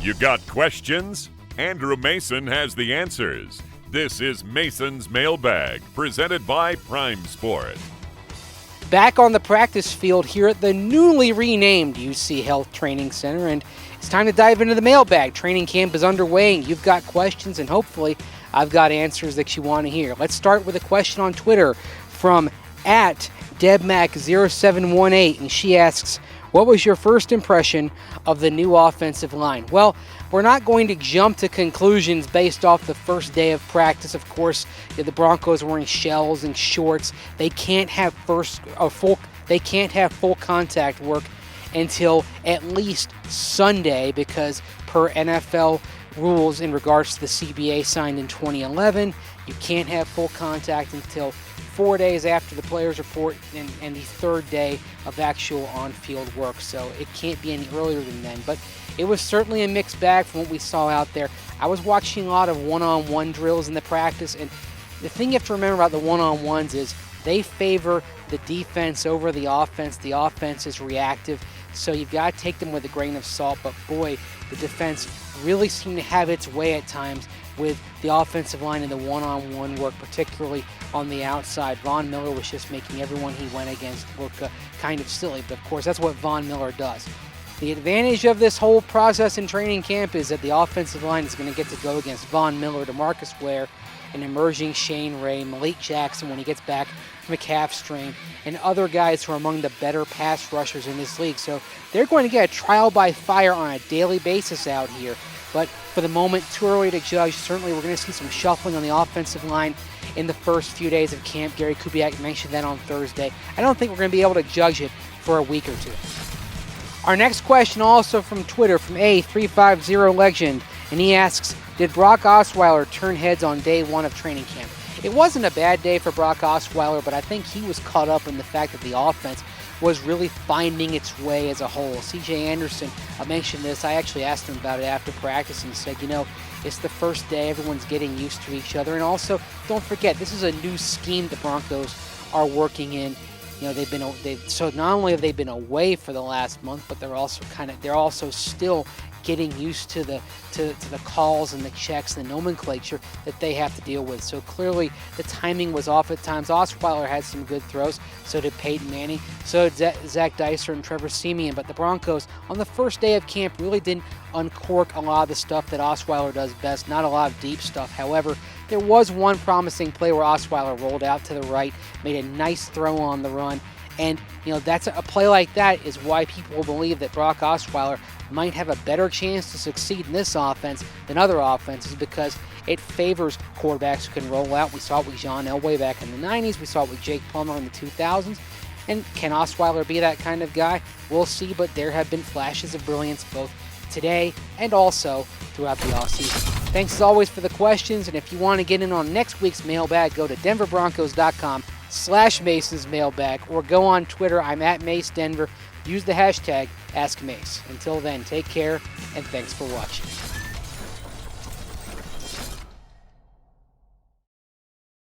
You got questions? Andrew Mason has the answers. This is Mason's Mailbag, presented by Prime Sport. Back on the practice field here at the newly renamed UC Health Training Center, and it's time to dive into the mailbag. Training camp is underway, and you've got questions, and hopefully I've got answers that you want to hear. Let's start with a question on Twitter from @DebMac0718, and she asks, what was your first impression of the new offensive line? Well, we're not going to jump to conclusions based off the first day of practice. Of course, the Broncos are wearing shells and shorts. They can't have full contact work until at least Sunday, because per NFL rules in regards to the CBA signed in 2011, you can't have full contact until 4 days after the players report and the third day of actual on-field work. So it can't be any earlier than then. But it was certainly a mixed bag from what we saw out there. I was watching a lot of one-on-one drills in the practice, and the thing you have to remember about the one-on-ones is they favor the defense over the offense. The offense is reactive, so you've got to take them with a grain of salt. But boy, the defense really seemed to have its way at times with the offensive line and the one-on-one work, particularly on the outside. Von Miller was just making everyone he went against look kind of silly, but of course that's what Von Miller does. The advantage of this whole process in training camp is that the offensive line is going to get to go against Von Miller, DeMarcus Ware, an emerging Shane Ray, Malik Jackson when he gets back from a calf strain, and other guys who are among the better pass rushers in this league. So they're going to get a trial by fire on a daily basis out here. But for the moment, too early to judge. Certainly we're going to see some shuffling on the offensive line in the first few days of camp. Gary Kubiak mentioned that on Thursday. I don't think we're going to be able to judge it for a week or two. Our next question also from Twitter, from A350Legend, and he asks, did Brock Osweiler turn heads on day one of training camp? It wasn't a bad day for Brock Osweiler, but I think he was caught up in the fact that the offense was really finding its way as a whole. C.J. Anderson mentioned this. I actually asked him about it after practice and said, it's the first day, everyone's getting used to each other. And also, don't forget, this is a new scheme the Broncos are working in. So not only have they been away for the last month, but they're also still getting used to the calls and the checks and the nomenclature that they have to deal with. So clearly the timing was off at times. Osweiler had some good throws, so did Peyton Manning, so did Zach Dyser and Trevor Siemian. But the Broncos on the first day of camp really didn't uncork a lot of the stuff that Osweiler does best, not a lot of deep stuff. However, there was one promising play where Osweiler rolled out to the right, made a nice throw on the run. And, that's a play like that is why people believe that Brock Osweiler might have a better chance to succeed in this offense than other offenses, because it favors quarterbacks who can roll out. We saw it with John Elway back in the 90s. We saw it with Jake Plummer in the 2000s. And can Osweiler be that kind of guy? We'll see, but there have been flashes of brilliance both today and also throughout the offseason. Thanks as always for the questions, and if you want to get in on next week's mailbag, go to denverbroncos.com/Mason's mailbag, or go on Twitter. I'm @MaceDenver. Use the hashtag AskMace. Until then, take care, and thanks for watching.